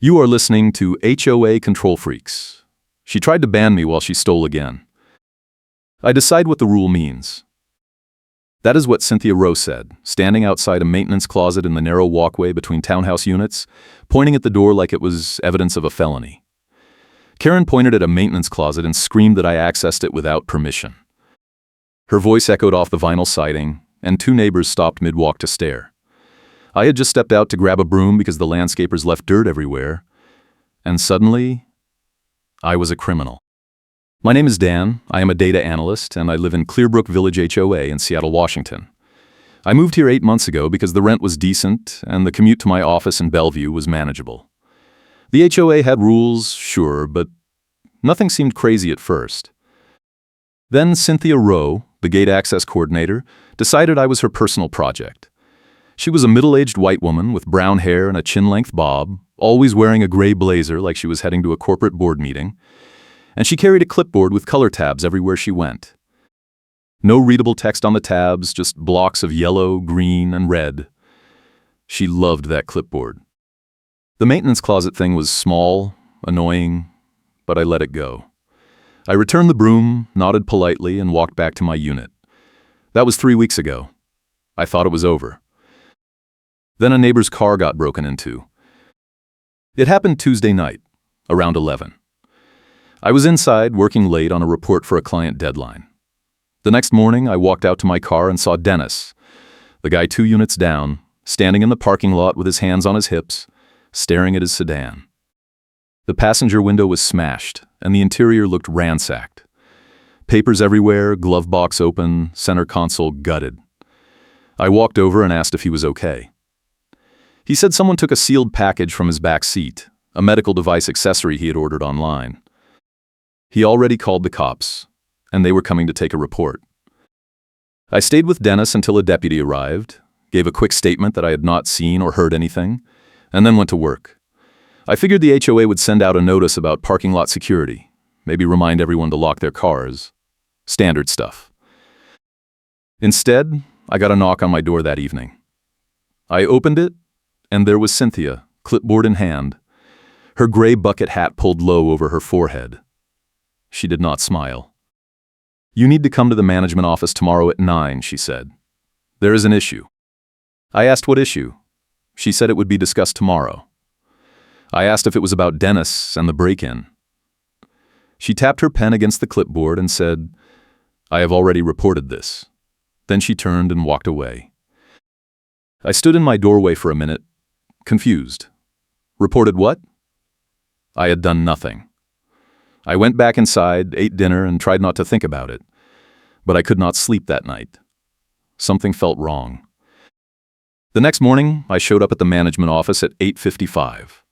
You are listening to HOA Control Freaks. She tried to ban me while she stole again. I decide what the rule means. That is what Cynthia Rowe said, standing outside a maintenance closet in the narrow walkway between townhouse units, pointing at the door like it was evidence of a felony. Karen pointed at a maintenance closet and screamed that I accessed it without permission. Her voice echoed off the vinyl siding, and two neighbors stopped mid-walk to stare. I had just stepped out to grab a broom because the landscapers left dirt everywhere, and suddenly, I was a criminal. My name is Dan, I am a data analyst, and I live in Clearbrook Village HOA in Seattle, Washington. I moved here 8 months ago because the rent was decent and the commute to my office in Bellevue was manageable. The HOA had rules, sure, but nothing seemed crazy at first. Then Cynthia Rowe, the gate access coordinator, decided I was her personal project. She was a middle-aged white woman with brown hair and a chin-length bob, always wearing a gray blazer like she was heading to a corporate board meeting, and she carried a clipboard with color tabs everywhere she went. No readable text on the tabs, just blocks of yellow, green, and red. She loved that clipboard. The maintenance closet thing was small, annoying, but I let it go. I returned the broom, nodded politely, and walked back to my unit. That was 3 weeks ago. I thought it was over. Then a neighbor's car got broken into. It happened Tuesday night, around 11. I was inside working late on a report for a client deadline. The next morning, I walked out to my car and saw Dennis, the guy 2 units down, standing in the parking lot with his hands on his hips, staring at his sedan. The passenger window was smashed, and the interior looked ransacked. Papers everywhere, glove box open, center console gutted. I walked over and asked if he was okay. He said someone took a sealed package from his back seat, a medical device accessory he had ordered online. He already called the cops, and they were coming to take a report. I stayed with Dennis until a deputy arrived, gave a quick statement that I had not seen or heard anything, and then went to work. I figured the HOA would send out a notice about parking lot security, maybe remind everyone to lock their cars. Standard stuff. Instead, I got a knock on my door that evening. I opened it, and there was Cynthia, clipboard in hand, her gray bucket hat pulled low over her forehead. She did not smile. "You need to come to the management office tomorrow at 9, she said. "There is an issue." I asked what issue. She said it would be discussed tomorrow. I asked if it was about Dennis and the break-in. She tapped her pen against the clipboard and said, "I have already reported this." Then she turned and walked away. I stood in my doorway for a minute, confused. Reported what? I had done nothing. I went back inside, ate dinner, and tried not to think about it. But I could not sleep that night. Something felt wrong. The next morning, I showed up at the management office at 8:55.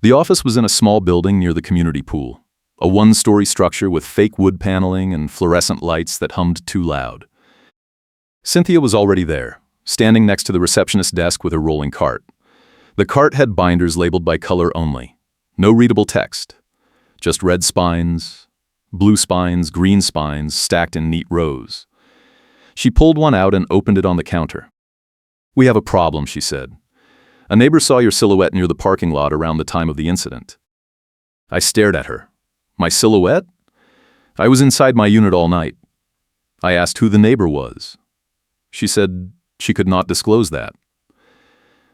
The office was in a small building near the community pool, a one-story structure with fake wood paneling and fluorescent lights that hummed too loud. Cynthia was already there, standing next to the receptionist desk with a rolling cart. The cart had binders labeled by color only. No readable text. Just red spines, blue spines, green spines, stacked in neat rows. She pulled one out and opened it on the counter. "We have a problem," she said. "A neighbor saw your silhouette near the parking lot around the time of the incident." I stared at her. My silhouette? I was inside my unit all night. I asked who the neighbor was. She said she could not disclose that.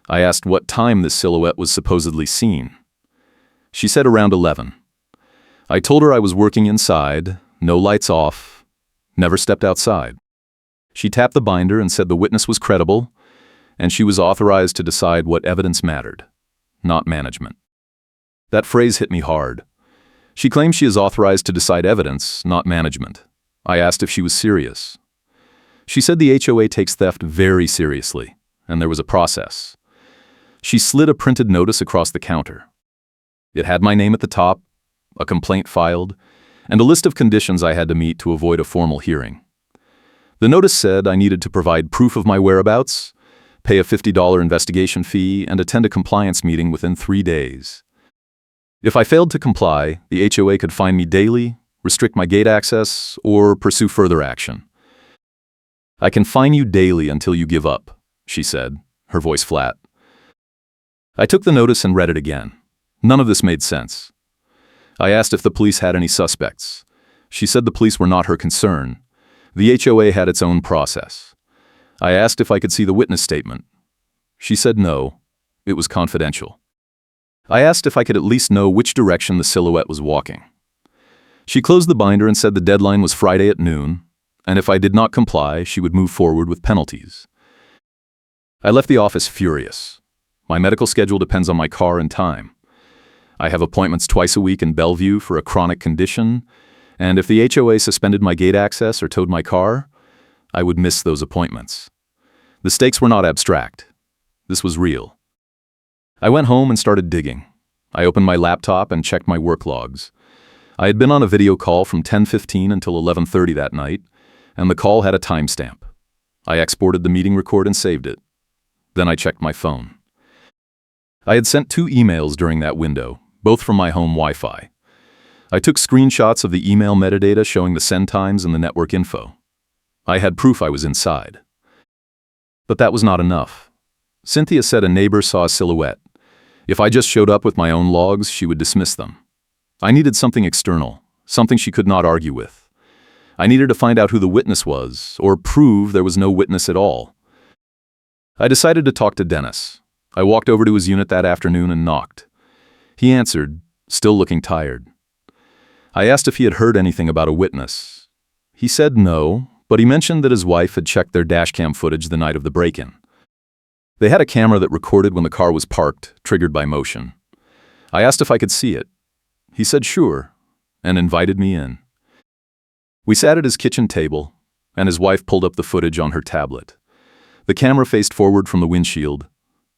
I asked what time this silhouette was supposedly seen. She said around 11. I told her I was working inside, no lights off, never stepped outside. She tapped the binder and said the witness was credible, and she was authorized to decide what evidence mattered, not management. That phrase hit me hard. She claims she is authorized to decide evidence, not management. I asked if she was serious. She said the HOA takes theft very seriously, and there was a process. She slid a printed notice across the counter. It had my name at the top, a complaint filed, and a list of conditions I had to meet to avoid a formal hearing. The notice said I needed to provide proof of my whereabouts, pay a $50 investigation fee, and attend a compliance meeting within 3 days. If I failed to comply, the HOA could fine me daily, restrict my gate access, or pursue further action. "I can fine you daily until you give up," she said, her voice flat. I took the notice and read it again. None of this made sense. I asked if the police had any suspects. She said the police were not her concern. The HOA had its own process. I asked if I could see the witness statement. She said no, it was confidential. I asked if I could at least know which direction the silhouette was walking. She closed the binder and said the deadline was Friday at noon, and if I did not comply, she would move forward with penalties. I left the office furious. My medical schedule depends on my car and time. I have appointments twice a week in Bellevue for a chronic condition, and if the HOA suspended my gate access or towed my car, I would miss those appointments. The stakes were not abstract. This was real. I went home and started digging. I opened my laptop and checked my work logs. I had been on a video call from 10:15 until 11:30 that night, and the call had a timestamp. I exported the meeting record and saved it. Then I checked my phone. I had sent 2 emails during that window, both from my home Wi-Fi. I took screenshots of the email metadata showing the send times and the network info. I had proof I was inside. But that was not enough. Cynthia said a neighbor saw a silhouette. If I just showed up with my own logs, she would dismiss them. I needed something external, something she could not argue with. I needed to find out who the witness was, or prove there was no witness at all. I decided to talk to Dennis. I walked over to his unit that afternoon and knocked. He answered, still looking tired. I asked if he had heard anything about a witness. He said no, but he mentioned that his wife had checked their dashcam footage the night of the break-in. They had a camera that recorded when the car was parked, triggered by motion. I asked if I could see it. He said sure, and invited me in. We sat at his kitchen table, and his wife pulled up the footage on her tablet. The camera faced forward from the windshield,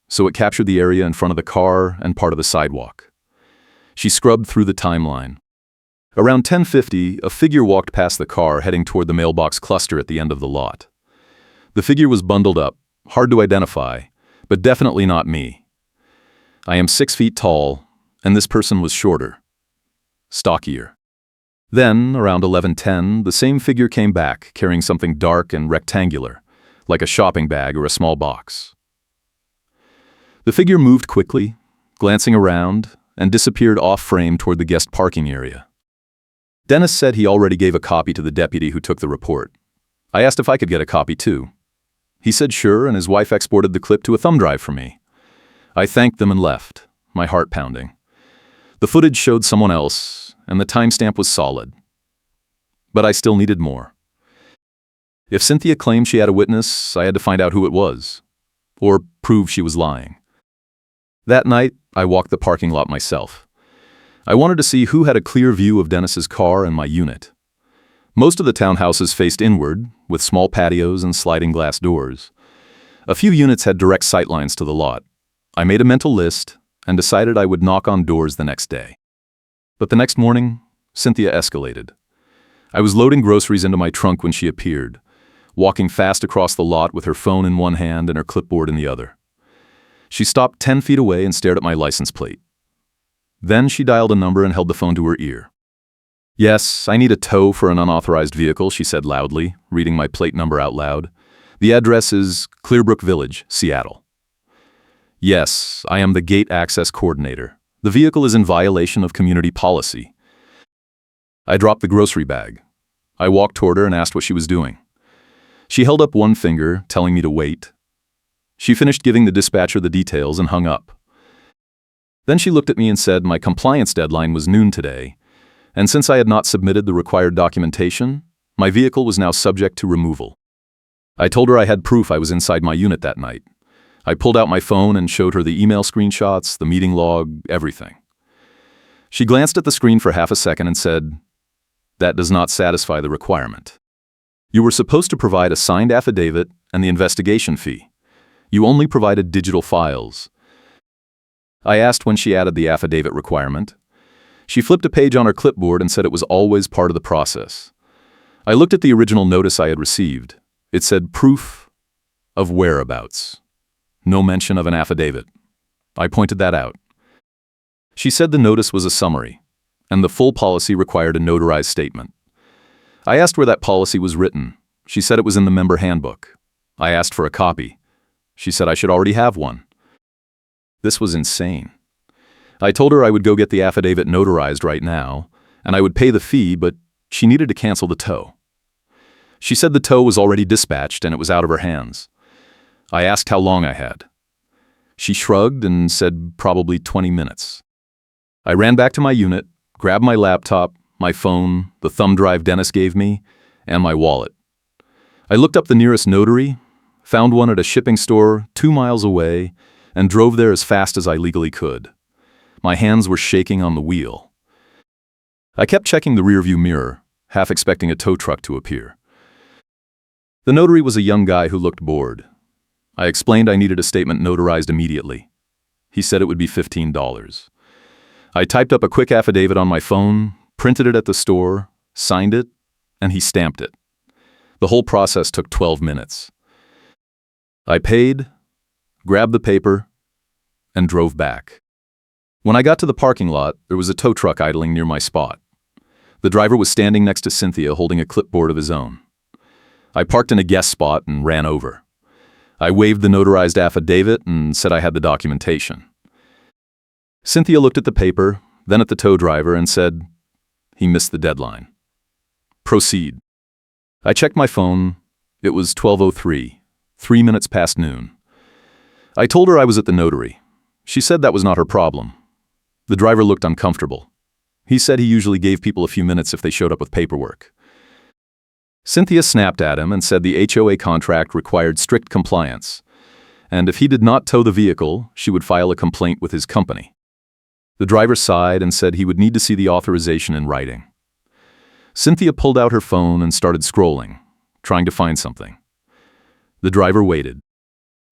so it captured the area in front of the car and part of the sidewalk. She scrubbed through the timeline. Around 10:50, a figure walked past the car heading toward the mailbox cluster at the end of the lot. The figure was bundled up, hard to identify, but definitely not me. I am 6 feet tall, and this person was shorter, stockier. Then, around 11:10, the same figure came back, carrying something dark and rectangular, like a shopping bag or a small box. The figure moved quickly, glancing around, and disappeared off-frame toward the guest parking area. Dennis said he already gave a copy to the deputy who took the report. I asked if I could get a copy too. He said sure, and his wife exported the clip to a thumb drive for me. I thanked them and left, my heart pounding. The footage showed someone else, and the timestamp was solid. But I still needed more. If Cynthia claimed she had a witness, I had to find out who it was, or prove she was lying. That night, I walked the parking lot myself. I wanted to see who had a clear view of Dennis's car and my unit. Most of the townhouses faced inward, with small patios and sliding glass doors. A few units had direct sightlines to the lot. I made a mental list and decided I would knock on doors the next day. But the next morning, Cynthia escalated. I was loading groceries into my trunk when she appeared, walking fast across the lot with her phone in one hand and her clipboard in the other. She stopped 10 feet away and stared at my license plate. Then she dialed a number and held the phone to her ear. "Yes, I need a tow for an unauthorized vehicle," she said loudly, reading my plate number out loud. "The address is Clearbrook Village, Seattle." "Yes, I am the gate access coordinator. The vehicle is in violation of community policy." I dropped the grocery bag. I walked toward her and asked what she was doing. She held up one finger, telling me to wait. She finished giving the dispatcher the details and hung up. Then she looked at me and said my compliance deadline was noon today, and since I had not submitted the required documentation, my vehicle was now subject to removal. I told her I had proof I was inside my unit that night. I pulled out my phone and showed her the email screenshots, the meeting log, everything. She glanced at the screen for half a second and said, "That does not satisfy the requirement. You were supposed to provide a signed affidavit and the investigation fee. You only provided digital files." I asked when she added the affidavit requirement. She flipped a page on her clipboard and said it was always part of the process. I looked at the original notice I had received. It said proof of whereabouts. No mention of an affidavit. I pointed that out. She said the notice was a summary, and the full policy required a notarized statement. I asked where that policy was written. She said it was in the member handbook. I asked for a copy. She said I should already have one. This was insane. I told her I would go get the affidavit notarized right now, and I would pay the fee, but she needed to cancel the tow. She said the tow was already dispatched and it was out of her hands. I asked how long I had. She shrugged and said probably 20 minutes. I ran back to my unit, grabbed my laptop, my phone, the thumb drive Dennis gave me, and my wallet. I looked up the nearest notary, found one at a shipping store 2 miles away, and drove there as fast as I legally could. My hands were shaking on the wheel. I kept checking the rearview mirror, half expecting a tow truck to appear. The notary was a young guy who looked bored. I explained I needed a statement notarized immediately. He said it would be $15. I typed up a quick affidavit on my phone, printed it at the store, signed it, and he stamped it. The whole process took 12 minutes. I paid, grabbed the paper, and drove back. When I got to the parking lot, there was a tow truck idling near my spot. The driver was standing next to Cynthia holding a clipboard of his own. I parked in a guest spot and ran over. I waved the notarized affidavit and said I had the documentation. Cynthia looked at the paper, then at the tow driver and said, "He missed the deadline." "Proceed." I checked my phone. It was 12:03, 3 minutes past noon. I told her I was at the notary. She said that was not her problem. The driver looked uncomfortable. He said he usually gave people a few minutes if they showed up with paperwork. Cynthia snapped at him and said the HOA contract required strict compliance, and if he did not tow the vehicle, she would file a complaint with his company. The driver sighed and said he would need to see the authorization in writing. Cynthia pulled out her phone and started scrolling, trying to find something. The driver waited.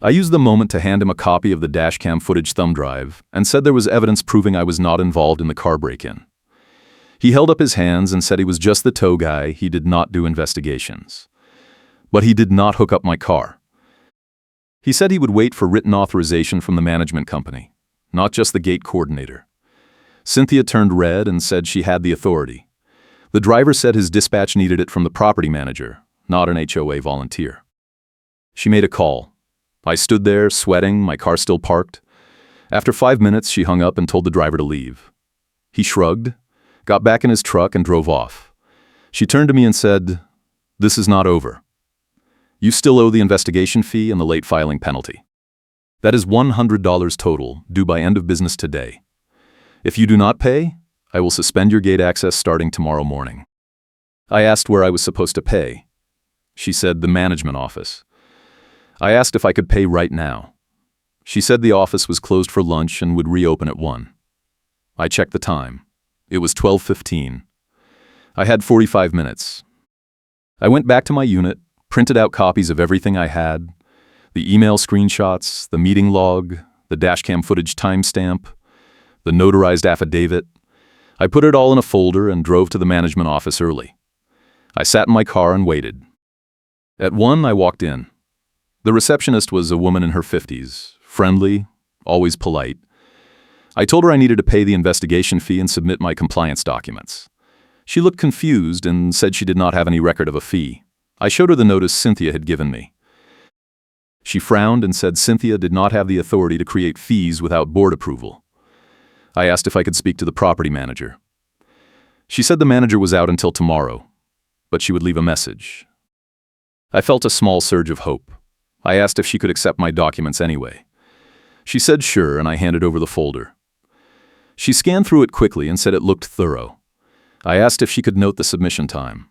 I used the moment to hand him a copy of the dashcam footage thumb drive and said there was evidence proving I was not involved in the car break-in. He held up his hands and said he was just the tow guy, he did not do investigations. But he did not hook up my car. He said he would wait for written authorization from the management company, not just the gate coordinator. Cynthia turned red and said she had the authority. The driver said his dispatch needed it from the property manager, not an HOA volunteer. She made a call. I stood there, sweating, my car still parked. After 5 minutes, she hung up and told the driver to leave. He shrugged, got back in his truck and drove off. She turned to me and said, "This is not over. You still owe the investigation fee and the late filing penalty. That is $100 total, due by end of business today. If you do not pay, I will suspend your gate access starting tomorrow morning." I asked where I was supposed to pay. She said the management office. I asked if I could pay right now. She said the office was closed for lunch and would reopen at 1. I checked the time. It was 12:15. I had 45 minutes. I went back to my unit, printed out copies of everything I had, the email screenshots, the meeting log, the dashcam footage timestamp, the notarized affidavit. I put it all in a folder and drove to the management office early. I sat in my car and waited. At 1, I walked in. The receptionist was a woman in her 50s, friendly, always polite. I told her I needed to pay the investigation fee and submit my compliance documents. She looked confused and said she did not have any record of a fee. I showed her the notice Cynthia had given me. She frowned and said Cynthia did not have the authority to create fees without board approval. I asked if I could speak to the property manager. She said the manager was out until tomorrow, but she would leave a message. I felt a small surge of hope. I asked if she could accept my documents anyway. She said sure, and I handed over the folder. She scanned through it quickly and said it looked thorough. I asked if she could note the submission time.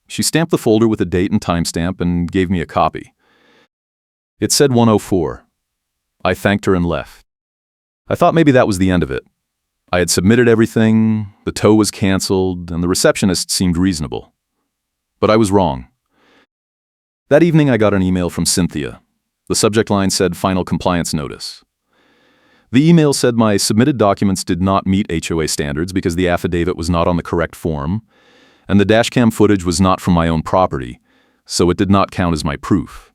She stamped the folder with a date and timestamp and gave me a copy. It said 1:04. I thanked her and left. I thought maybe that was the end of it. I had submitted everything, the tow was canceled, and the receptionist seemed reasonable. But I was wrong. That evening I got an email from Cynthia. The subject line said final compliance notice. The email said my submitted documents did not meet HOA standards because the affidavit was not on the correct form, and the dashcam footage was not from my own property, so it did not count as my proof.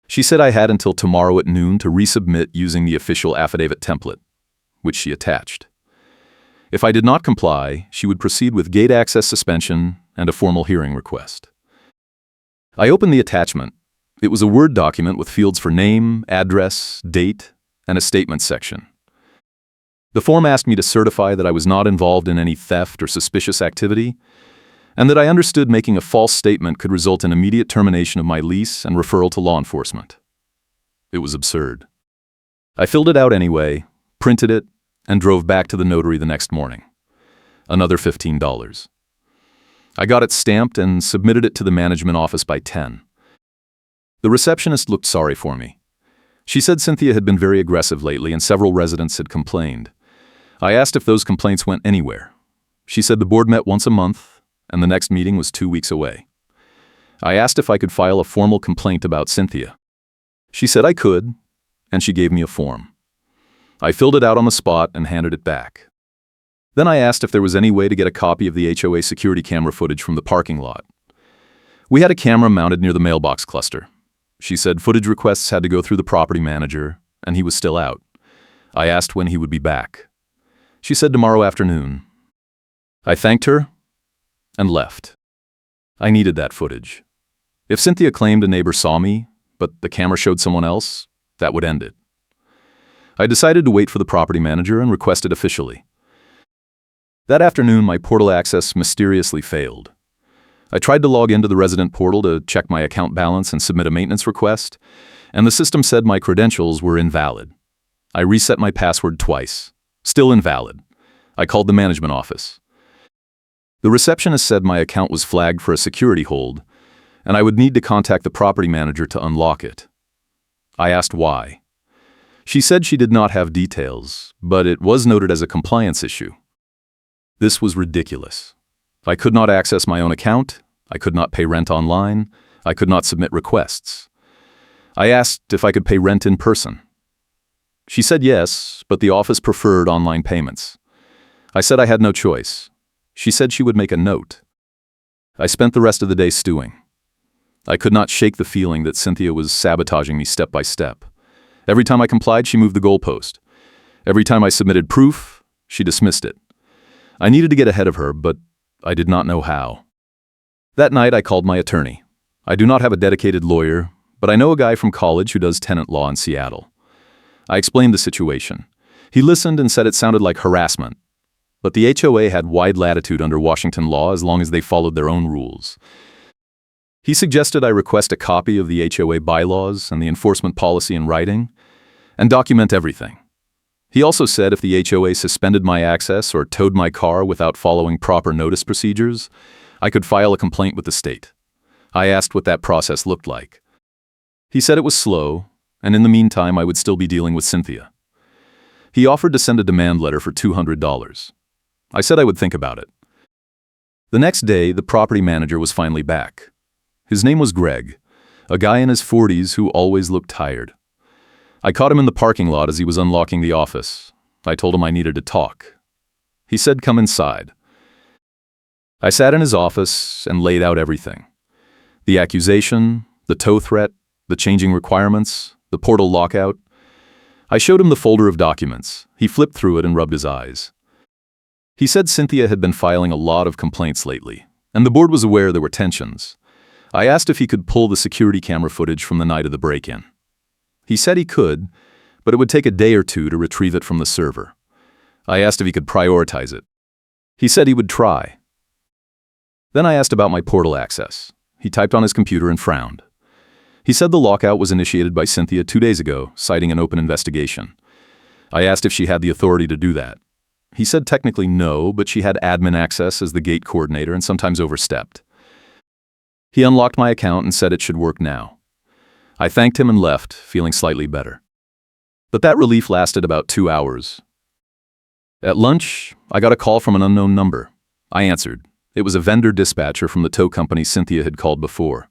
She said I had until tomorrow at noon to resubmit using the official affidavit template, which she attached. If I did not comply, she would proceed with gate access suspension and a formal hearing request. I opened the attachment. It was a Word document with fields for name, address, date, and a statement section. The form asked me to certify that I was not involved in any theft or suspicious activity, and that I understood making a false statement could result in immediate termination of my lease and referral to law enforcement. It was absurd. I filled it out anyway, printed it, and drove back to the notary the next morning. Another $15. I got it stamped and submitted it to the management office by 10. The receptionist looked sorry for me. She said Cynthia had been very aggressive lately and several residents had complained. I asked if those complaints went anywhere. She said the board met once a month, and the next meeting was 2 weeks away. I asked if I could file a formal complaint about Cynthia. She said I could, and she gave me a form. I filled it out on the spot and handed it back. Then I asked if there was any way to get a copy of the HOA security camera footage from the parking lot. We had a camera mounted near the mailbox cluster. She said footage requests had to go through the property manager, and he was still out. I asked when he would be back. She said tomorrow afternoon. I thanked her and left. I needed that footage. If Cynthia claimed a neighbor saw me, but the camera showed someone else, that would end it. I decided to wait for the property manager and request it officially. That afternoon, my portal access mysteriously failed. I tried to log into the resident portal to check my account balance and submit a maintenance request, and the system said my credentials were invalid. I reset my password twice. Still invalid. I called the management office. The receptionist said my account was flagged for a security hold, and I would need to contact the property manager to unlock it. I asked why. She said she did not have details, but it was noted as a compliance issue. This was ridiculous. I could not access my own account, I could not pay rent online, I could not submit requests. I asked if I could pay rent in person. She said yes, but the office preferred online payments. I said I had no choice. She said she would make a note. I spent the rest of the day stewing. I could not shake the feeling that Cynthia was sabotaging me step by step. Every time I complied, she moved the goalpost. Every time I submitted proof, she dismissed it. I needed to get ahead of her, but I did not know how. That night, I called my attorney. I do not have a dedicated lawyer, but I know a guy from college who does tenant law in Seattle. I explained the situation. He listened and said it sounded like harassment, but the HOA had wide latitude under Washington law as long as they followed their own rules. He suggested I request a copy of the HOA bylaws and the enforcement policy in writing, and document everything. He also said if the HOA suspended my access or towed my car without following proper notice procedures, I could file a complaint with the state. I asked what that process looked like. He said it was slow, and in the meantime I would still be dealing with Cynthia. He offered to send a demand letter for $200. I said I would think about it. The next day, the property manager was finally back. His name was Greg, a guy in his 40s who always looked tired. I caught him in the parking lot as he was unlocking the office. I told him I needed to talk. He said, "Come inside." I sat in his office and laid out everything. The accusation, the tow threat, the changing requirements, the portal lockout. I showed him the folder of documents. He flipped through it and rubbed his eyes. He said Cynthia had been filing a lot of complaints lately, and the board was aware there were tensions. I asked if he could pull the security camera footage from the night of the break-in. He said he could, but it would take a day or two to retrieve it from the server. I asked if he could prioritize it. He said he would try. Then I asked about my portal access. He typed on his computer and frowned. He said the lockout was initiated by Cynthia 2 days ago, citing an open investigation. I asked if she had the authority to do that. He said technically no, but she had admin access as the gate coordinator and sometimes overstepped. He unlocked my account and said it should work now. I thanked him and left, feeling slightly better. But that relief lasted about 2 hours. At lunch, I got a call from an unknown number. I answered. It was a vendor dispatcher from the tow company Cynthia had called before.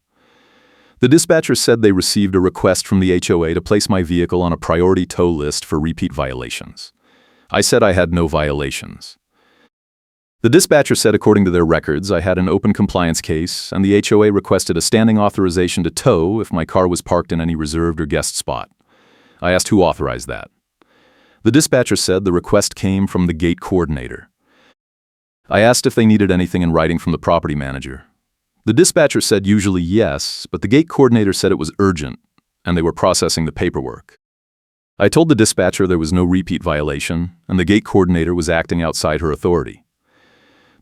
The dispatcher said they received a request from the HOA to place my vehicle on a priority tow list for repeat violations. I said I had no violations. The dispatcher said according to their records, I had an open compliance case, and the HOA requested a standing authorization to tow if my car was parked in any reserved or guest spot. I asked who authorized that. The dispatcher said the request came from the gate coordinator. I asked if they needed anything in writing from the property manager. The dispatcher said usually yes, but the gate coordinator said it was urgent, and they were processing the paperwork. I told the dispatcher there was no repeat violation, and the gate coordinator was acting outside her authority.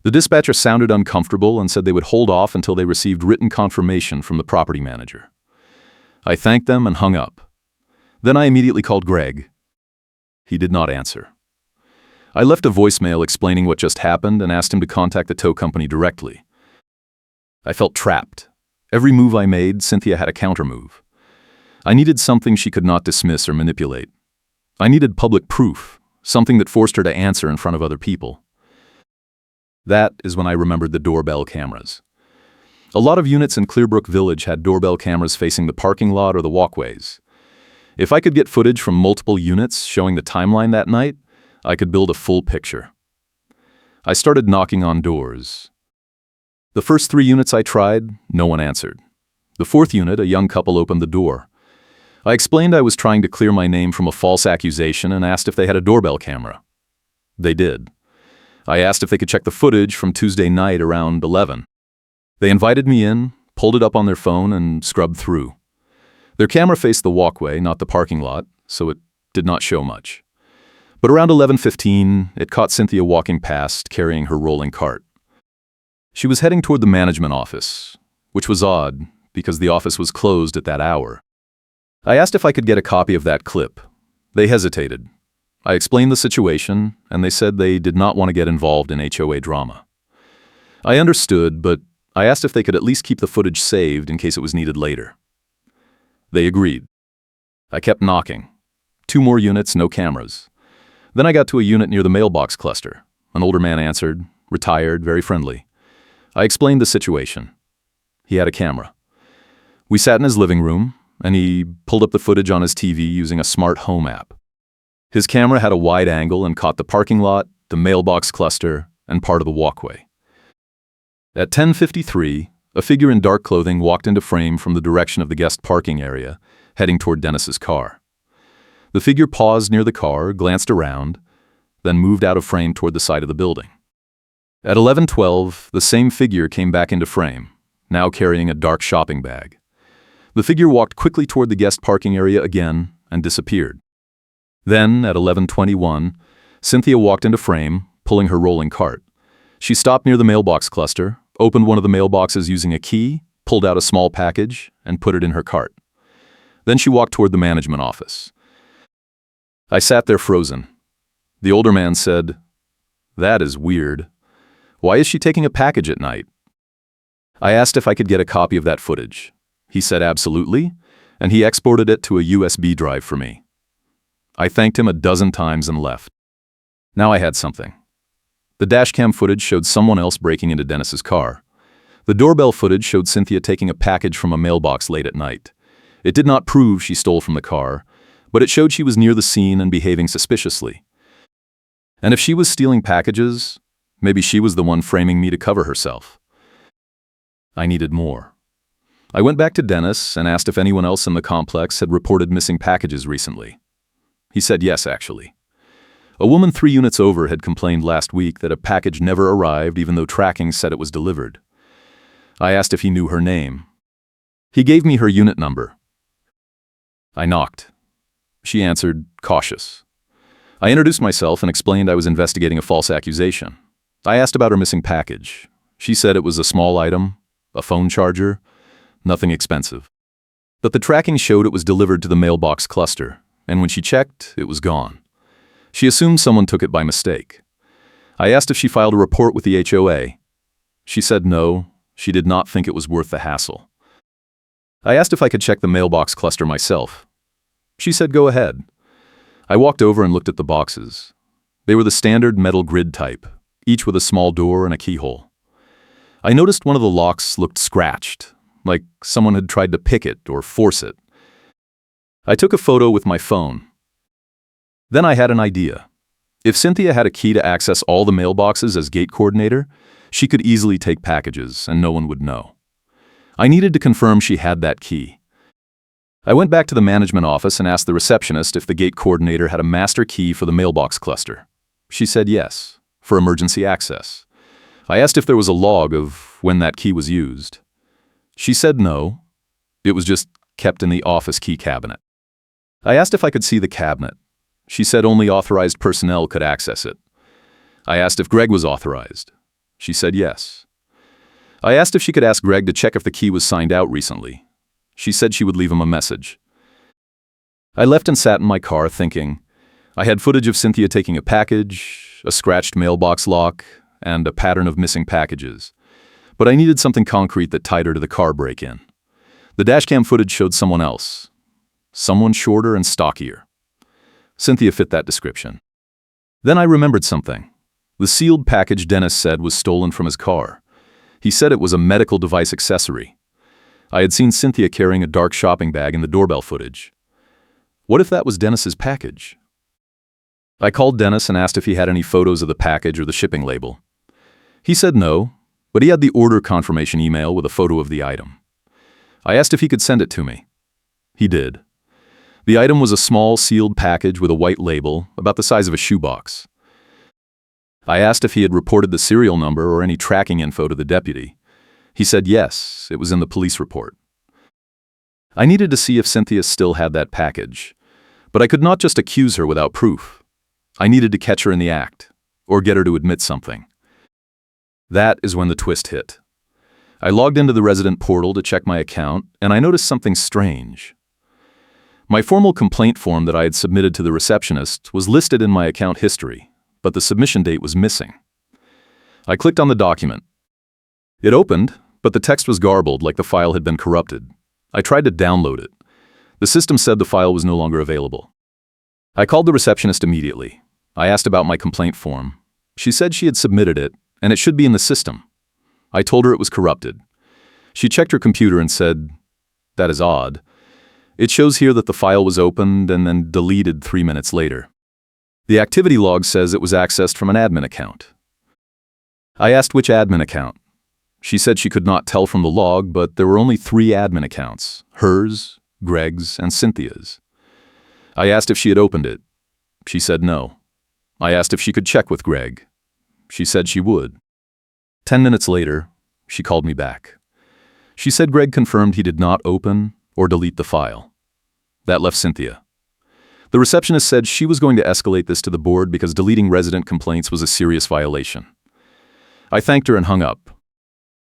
The dispatcher sounded uncomfortable and said they would hold off until they received written confirmation from the property manager. I thanked them and hung up. Then I immediately called Greg. He did not answer. I left a voicemail explaining what just happened and asked him to contact the tow company directly. I felt trapped. Every move I made, Cynthia had a countermove. I needed something she could not dismiss or manipulate. I needed public proof, something that forced her to answer in front of other people. That is when I remembered the doorbell cameras. A lot of units in Clearbrook Village had doorbell cameras facing the parking lot or the walkways. If I could get footage from multiple units showing the timeline that night, I could build a full picture. I started knocking on doors. The first 3 units I tried, no one answered. The 4th unit, a young couple opened the door. I explained I was trying to clear my name from a false accusation and asked if they had a doorbell camera. They did. I asked if they could check the footage from Tuesday night around 11. They invited me in, pulled it up on their phone, and scrubbed through. Their camera faced the walkway, not the parking lot, so it did not show much. But around 11:15, it caught Cynthia walking past, carrying her rolling cart. She was heading toward the management office, which was odd, because the office was closed at that hour. I asked if I could get a copy of that clip. They hesitated. I explained the situation, and they said they did not want to get involved in HOA drama. I understood, but I asked if they could at least keep the footage saved in case it was needed later. They agreed. I kept knocking. 2 more units, no cameras. Then I got to a unit near the mailbox cluster. An older man answered, retired, very friendly. I explained the situation. He had a camera. We sat in his living room, and he pulled up the footage on his TV using a smart home app. His camera had a wide angle and caught the parking lot, the mailbox cluster, and part of the walkway. At 10:53, a figure in dark clothing walked into frame from the direction of the guest parking area, heading toward Dennis's car. The figure paused near the car, glanced around, then moved out of frame toward the side of the building. At 11:12, the same figure came back into frame, now carrying a dark shopping bag. The figure walked quickly toward the guest parking area again and disappeared. Then, at 11:21, Cynthia walked into frame, pulling her rolling cart. She stopped near the mailbox cluster, opened one of the mailboxes using a key, pulled out a small package, and put it in her cart. Then she walked toward the management office. I sat there frozen. The older man said, "That is weird. Why is she taking a package at night?" I asked if I could get a copy of that footage. He said absolutely, and he exported it to a USB drive for me. I thanked him a dozen times and left. Now I had something. The dashcam footage showed someone else breaking into Dennis's car. The doorbell footage showed Cynthia taking a package from a mailbox late at night. It did not prove she stole from the car, but it showed she was near the scene and behaving suspiciously. And if she was stealing packages, maybe she was the one framing me to cover herself. I needed more. I went back to Dennis and asked if anyone else in the complex had reported missing packages recently. He said yes, actually. A woman 3 units over had complained last week that a package never arrived even though tracking said it was delivered. I asked if he knew her name. He gave me her unit number. I knocked. She answered, cautious. I introduced myself and explained I was investigating a false accusation. I asked about her missing package. She said it was a small item, a phone charger, nothing expensive. But the tracking showed it was delivered to the mailbox cluster, and when she checked, it was gone. She assumed someone took it by mistake. I asked if she filed a report with the HOA. She said no, she did not think it was worth the hassle. I asked if I could check the mailbox cluster myself. She said go ahead. I walked over and looked at the boxes. They were the standard metal grid type, each with a small door and a keyhole. I noticed one of the locks looked scratched, like someone had tried to pick it or force it. I took a photo with my phone. Then I had an idea. If Cynthia had a key to access all the mailboxes as gate coordinator, she could easily take packages and no one would know. I needed to confirm she had that key. I went back to the management office and asked the receptionist if the gate coordinator had a master key for the mailbox cluster. She said yes, for emergency access. I asked if there was a log of when that key was used. She said no. It was just kept in the office key cabinet. I asked if I could see the cabinet. She said only authorized personnel could access it. I asked if Greg was authorized. She said yes. I asked if she could ask Greg to check if the key was signed out recently. She said she would leave him a message. I left and sat in my car thinking. I had footage of Cynthia taking a package, a scratched mailbox lock, and a pattern of missing packages. But I needed something concrete that tied her to the car break-in. The dashcam footage showed someone else. Someone shorter and stockier. Cynthia fit that description. Then I remembered something. The sealed package Dennis said was stolen from his car. He said it was a medical device accessory. I had seen Cynthia carrying a dark shopping bag in the doorbell footage. What if that was Dennis's package? I called Dennis and asked if he had any photos of the package or the shipping label. He said no, but he had the order confirmation email with a photo of the item. I asked if he could send it to me. He did. The item was a small sealed package with a white label, about the size of a shoebox. I asked if he had reported the serial number or any tracking info to the deputy. He said yes, it was in the police report. I needed to see if Cynthia still had that package, but I could not just accuse her without proof. I needed to catch her in the act, or get her to admit something. That is when the twist hit. I logged into the resident portal to check my account, and I noticed something strange. My formal complaint form that I had submitted to the receptionist was listed in my account history, but the submission date was missing. I clicked on the document. It opened, but the text was garbled like the file had been corrupted. I tried to download it. The system said the file was no longer available. I called the receptionist immediately. I asked about my complaint form. She said she had submitted it, and it should be in the system. I told her it was corrupted. She checked her computer and said, "That is odd. It shows here that the file was opened and then deleted 3 minutes later. The activity log says it was accessed from an admin account." I asked which admin account. She said she could not tell from the log, but there were only 3 admin accounts, hers, Greg's, and Cynthia's. I asked if she had opened it. She said no. I asked if she could check with Greg. She said she would. 10 minutes later, she called me back. She said Greg confirmed he did not open or delete the file. That left Cynthia. The receptionist said she was going to escalate this to the board because deleting resident complaints was a serious violation. I thanked her and hung up.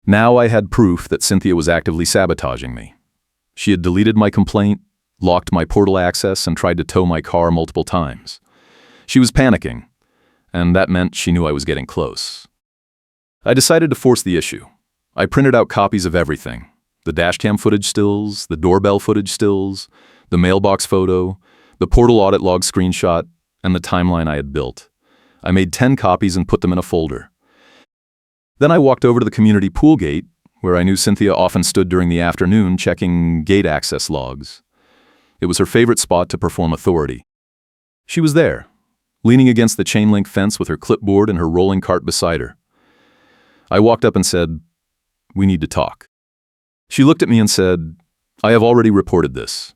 Now I had proof that Cynthia was actively sabotaging me. She had deleted my complaint, locked my portal access, and tried to tow my car multiple times. She was panicking, and that meant she knew I was getting close. I decided to force the issue. I printed out copies of everything. The dashcam footage stills, the doorbell footage stills, the mailbox photo, the portal audit log screenshot, and the timeline I had built. I made 10 copies and put them in a folder. Then I walked over to the community pool gate, where I knew Cynthia often stood during the afternoon checking gate access logs. It was her favorite spot to perform authority. She was there, leaning against the chain-link fence with her clipboard and her rolling cart beside her. I walked up and said, "We need to talk." She looked at me and said, "I have already reported this.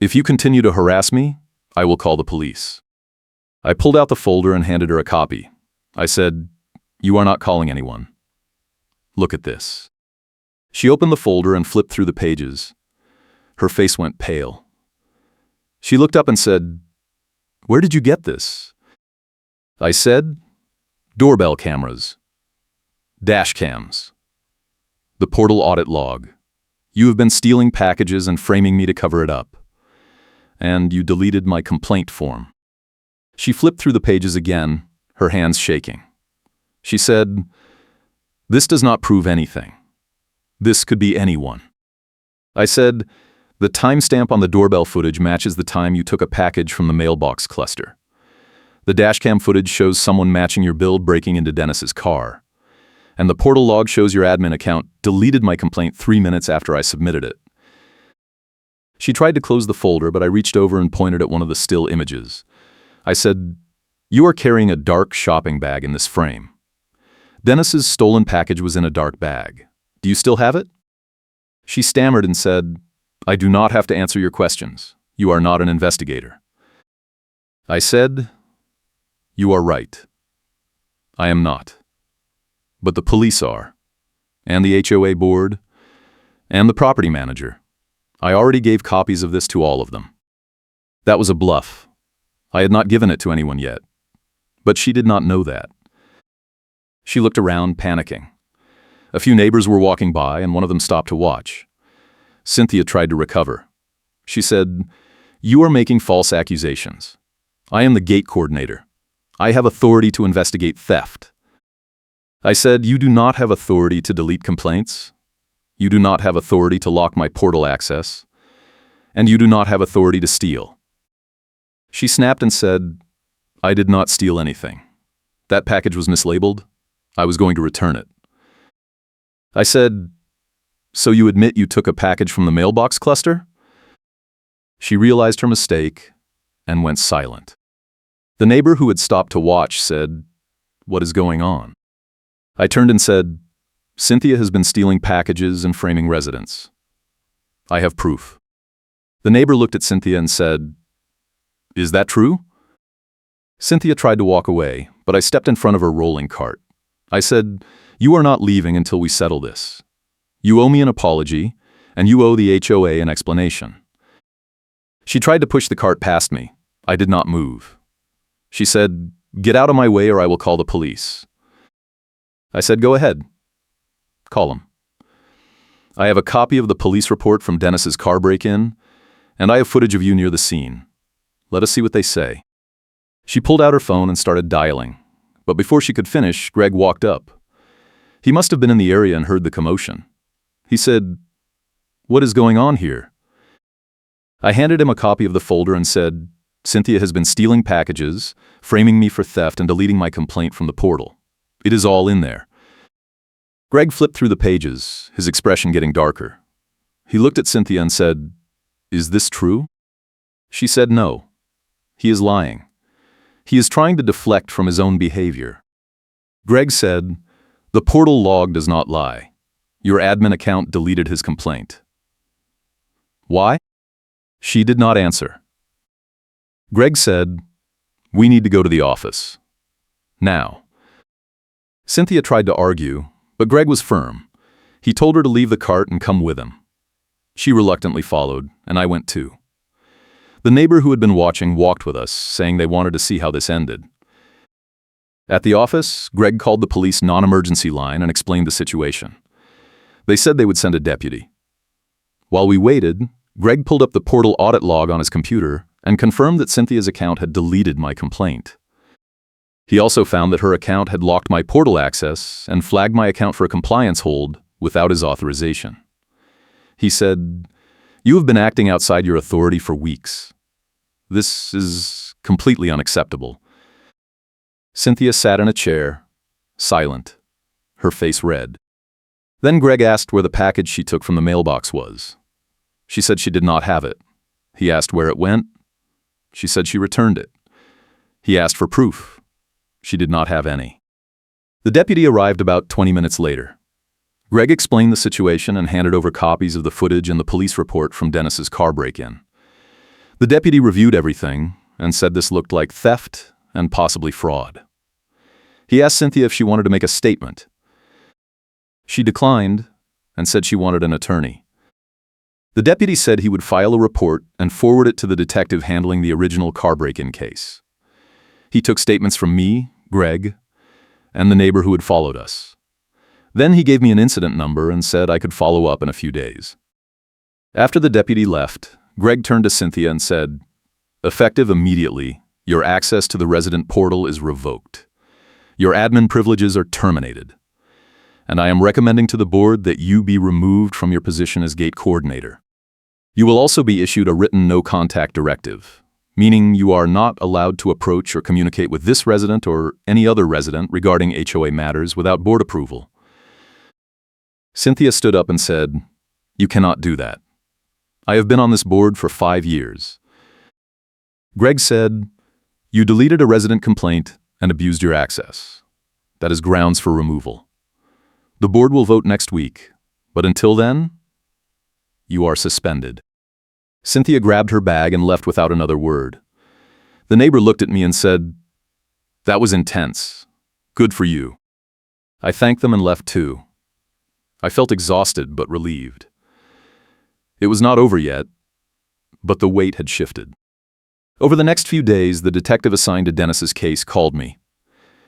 If you continue to harass me, I will call the police." I pulled out the folder and handed her a copy. I said, "You are not calling anyone. Look at this." She opened the folder and flipped through the pages. Her face went pale. She looked up and said, "Where did you get this?" I said, "Doorbell cameras. Dash cams. The portal audit log. You have been stealing packages and framing me to cover it up. And you deleted my complaint form." She flipped through the pages again, her hands shaking. She said, "This does not prove anything. This could be anyone." I said, "The timestamp on the doorbell footage matches the time you took a package from the mailbox cluster. The dashcam footage shows someone matching your build breaking into Dennis's car. And the portal log shows your admin account deleted my complaint 3 minutes after I submitted it." She tried to close the folder, but I reached over and pointed at one of the still images. I said, "You are carrying a dark shopping bag in this frame. Dennis's stolen package was in a dark bag. Do you still have it?" She stammered and said, "I do not have to answer your questions. You are not an investigator." I said, "You are right. I am not. But the police are, and the HOA board, and the property manager. I already gave copies of this to all of them." That was a bluff. I had not given it to anyone yet. But she did not know that. She looked around, panicking. A few neighbors were walking by, and one of them stopped to watch. Cynthia tried to recover. She said, "You are making false accusations. I am the gate coordinator. I have authority to investigate theft." I said, "You do not have authority to delete complaints. You do not have authority to lock my portal access. And you do not have authority to steal." She snapped and said, "I did not steal anything. That package was mislabeled. I was going to return it." I said, "So you admit you took a package from the mailbox cluster?" She realized her mistake and went silent. The neighbor who had stopped to watch said, "What is going on?" I turned and said, "Cynthia has been stealing packages and framing residents. I have proof." The neighbor looked at Cynthia and said, "Is that true?" Cynthia tried to walk away, but I stepped in front of her rolling cart. I said, "You are not leaving until we settle this. You owe me an apology, and you owe the HOA an explanation." She tried to push the cart past me. I did not move. She said, "Get out of my way or I will call the police." I said, "Go ahead. Call them. I have a copy of the police report from Dennis's car break-in, and I have footage of you near the scene. Let us see what they say." She pulled out her phone and started dialing, but before she could finish, Greg walked up. He must have been in the area and heard the commotion. He said, "What is going on here?" I handed him a copy of the folder and said, "Cynthia has been stealing packages, framing me for theft, and deleting my complaint from the portal. It is all in there." Greg flipped through the pages, his expression getting darker. He looked at Cynthia and said, "Is this true?" She said no. He is lying. He is trying to deflect from his own behavior. Greg said, "The portal log does not lie. Your admin account deleted his complaint." "Why?" She did not answer. Greg said, "We need to go to the office. Now." Cynthia tried to argue, but Greg was firm. He told her to leave the cart and come with him. She reluctantly followed, and I went too. The neighbor who had been watching walked with us, saying they wanted to see how this ended. At the office, Greg called the police non-emergency line and explained the situation. They said they would send a deputy. While we waited, Greg pulled up the portal audit log on his computer and confirmed that Cynthia's account had deleted my complaint. He also found that her account had locked my portal access and flagged my account for a compliance hold without his authorization. He said, "You have been acting outside your authority for weeks. This is completely unacceptable." Cynthia sat in a chair, silent, her face red. Then Greg asked where the package she took from the mailbox was. She said she did not have it. He asked where it went. She said she returned it. He asked for proof. She did not have any. The deputy arrived about 20 minutes later. Greg explained the situation and handed over copies of the footage and the police report from Dennis's car break-in. The deputy reviewed everything and said this looked like theft and possibly fraud. He asked Cynthia if she wanted to make a statement. She declined and said she wanted an attorney. The deputy said he would file a report and forward it to the detective handling the original car break-in case. He took statements from me, Greg, and the neighbor who had followed us. Then he gave me an incident number and said I could follow up in a few days. After the deputy left, Greg turned to Cynthia and said, "Effective immediately, your access to the resident portal is revoked. Your admin privileges are terminated. And I am recommending to the board that you be removed from your position as gate coordinator. You will also be issued a written no-contact directive, meaning you are not allowed to approach or communicate with this resident or any other resident regarding HOA matters without board approval." Cynthia stood up and said, "You cannot do that. I have been on this board for 5 years." Greg said, "You deleted a resident complaint and abused your access. That is grounds for removal. The board will vote next week, but until then, you are suspended." Cynthia grabbed her bag and left without another word. The neighbor looked at me and said, "That was intense. Good for you." I thanked them and left too. I felt exhausted but relieved. It was not over yet, but the weight had shifted. Over the next few days, the detective assigned to Dennis's case called me.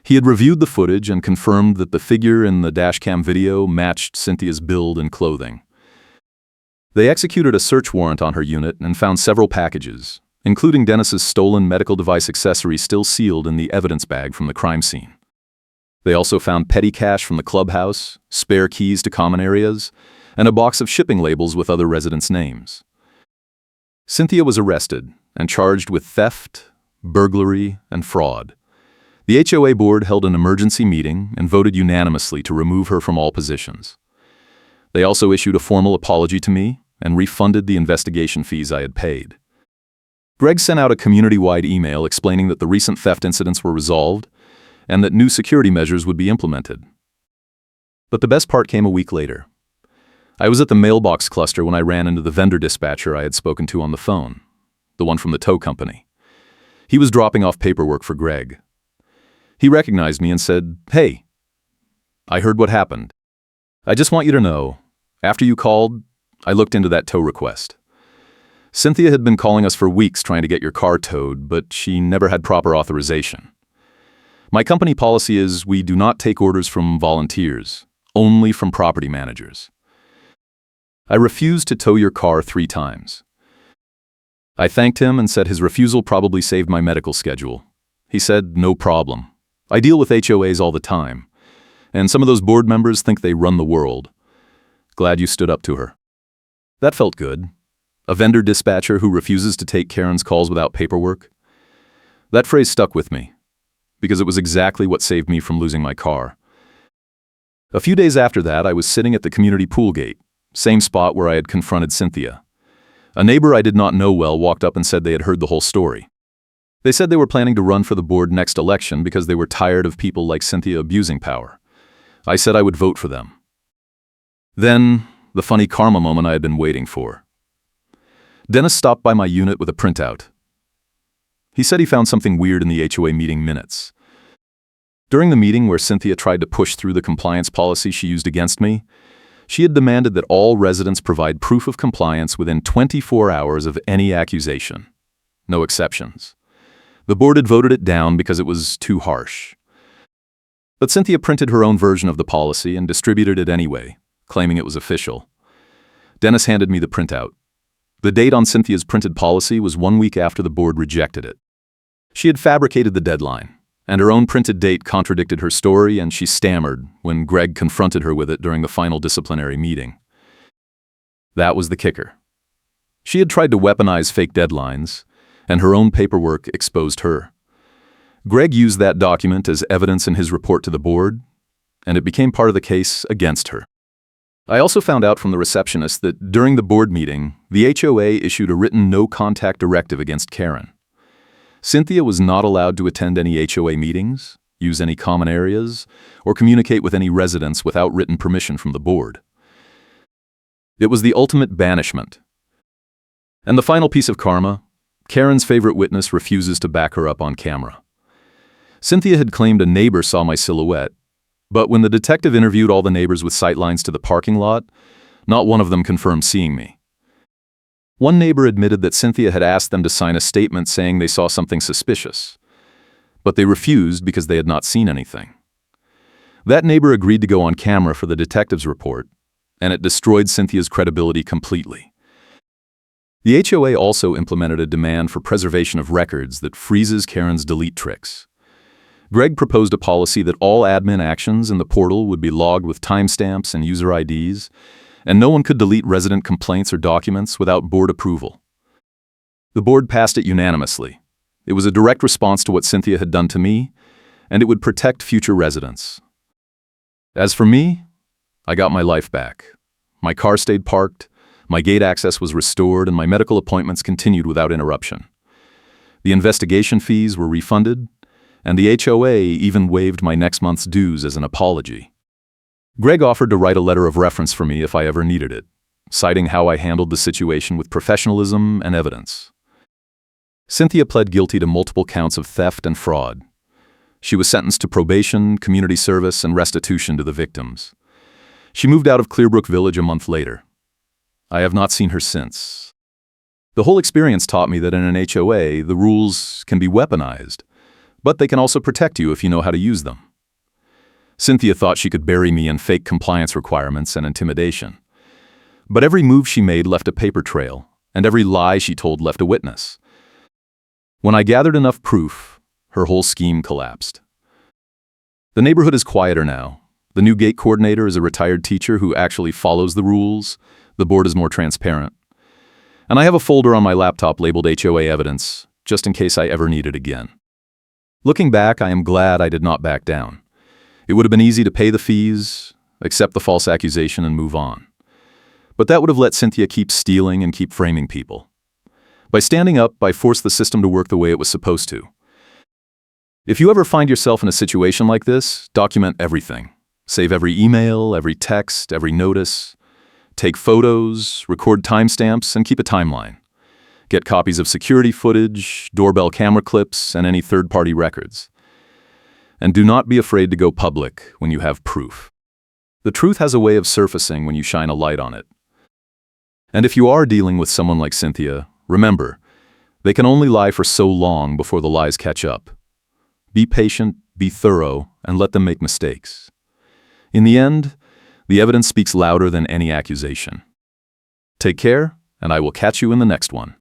He had reviewed the footage and confirmed that the figure in the dashcam video matched Cynthia's build and clothing. They executed a search warrant on her unit and found several packages, including Dennis's stolen medical device accessory still sealed in the evidence bag from the crime scene. They also found petty cash from the clubhouse, spare keys to common areas, and a box of shipping labels with other residents' names. Cynthia was arrested and charged with theft, burglary, and fraud. The HOA board held an emergency meeting and voted unanimously to remove her from all positions. They also issued a formal apology to me and refunded the investigation fees I had paid. Greg sent out a community-wide email explaining that the recent theft incidents were resolved and that new security measures would be implemented. But the best part came a week later. I was at the mailbox cluster when I ran into the vendor dispatcher I had spoken to on the phone, the one from the tow company. He was dropping off paperwork for Greg. He recognized me and said, "Hey, I heard what happened. I just want you to know, after you called, I looked into that tow request. Cynthia had been calling us for weeks trying to get your car towed, but she never had proper authorization. My company policy is we do not take orders from volunteers, only from property managers. I refused to tow your car 3 times. I thanked him and said his refusal probably saved my medical schedule. He said, no problem. I deal with HOAs all the time, and some of those board members think they run the world. Glad you stood up to her." That felt good. A vendor dispatcher who refuses to take Karen's calls without paperwork. That phrase stuck with me, because it was exactly what saved me from losing my car. A few days after that, I was sitting at the community pool gate, same spot where I had confronted Cynthia. A neighbor I did not know well walked up and said they had heard the whole story. They said they were planning to run for the board next election because they were tired of people like Cynthia abusing power. I said I would vote for them. Then, the funny karma moment I had been waiting for. Dennis stopped by my unit with a printout. He said he found something weird in the HOA meeting minutes. During the meeting where Cynthia tried to push through the compliance policy she used against me, she had demanded that all residents provide proof of compliance within 24 hours of any accusation. No exceptions. The board had voted it down because it was too harsh. But Cynthia printed her own version of the policy and distributed it anyway, claiming it was official. Dennis handed me the printout. The date on Cynthia's printed policy was 1 week after the board rejected it. She had fabricated the deadline, and her own printed date contradicted her story, and she stammered when Greg confronted her with it during the final disciplinary meeting. That was the kicker. She had tried to weaponize fake deadlines, and her own paperwork exposed her. Greg used that document as evidence in his report to the board, and it became part of the case against her. I also found out from the receptionist that during the board meeting, the HOA issued a written no-contact directive against Karen. Cynthia was not allowed to attend any HOA meetings, use any common areas, or communicate with any residents without written permission from the board. It was the ultimate banishment. And the final piece of karma, Karen's favorite witness refuses to back her up on camera. Cynthia had claimed a neighbor saw my silhouette, but when the detective interviewed all the neighbors with sightlines to the parking lot, not one of them confirmed seeing me. One neighbor admitted that Cynthia had asked them to sign a statement saying they saw something suspicious, but they refused because they had not seen anything. That neighbor agreed to go on camera for the detective's report, and it destroyed Cynthia's credibility completely. The HOA also implemented a demand for preservation of records that freezes Karen's delete tricks. Greg proposed a policy that all admin actions in the portal would be logged with timestamps and user IDs, and no one could delete resident complaints or documents without board approval. The board passed it unanimously. It was a direct response to what Cynthia had done to me, and it would protect future residents. As for me, I got my life back. My car stayed parked, my gate access was restored, and my medical appointments continued without interruption. The investigation fees were refunded, and the HOA even waived my next month's dues as an apology. Greg offered to write a letter of reference for me if I ever needed it, citing how I handled the situation with professionalism and evidence. Cynthia pled guilty to multiple counts of theft and fraud. She was sentenced to probation, community service, and restitution to the victims. She moved out of Clearbrook Village a month later. I have not seen her since. The whole experience taught me that in an HOA, the rules can be weaponized, but they can also protect you if you know how to use them. Cynthia thought she could bury me in fake compliance requirements and intimidation. But every move she made left a paper trail, and every lie she told left a witness. When I gathered enough proof, her whole scheme collapsed. The neighborhood is quieter now. The new gate coordinator is a retired teacher who actually follows the rules. The board is more transparent. And I have a folder on my laptop labeled HOA evidence, just in case I ever need it again. Looking back, I am glad I did not back down. It would have been easy to pay the fees, accept the false accusation, and move on. But that would have let Cynthia keep stealing and keep framing people. By standing up, I forced the system to work the way it was supposed to. If you ever find yourself in a situation like this, document everything. Save every email, every text, every notice. Take photos, record timestamps, and keep a timeline. Get copies of security footage, doorbell camera clips, and any third-party records. And do not be afraid to go public when you have proof. The truth has a way of surfacing when you shine a light on it. And if you are dealing with someone like Cynthia, remember, they can only lie for so long before the lies catch up. Be patient, be thorough, and let them make mistakes. In the end, the evidence speaks louder than any accusation. Take care, and I will catch you in the next one.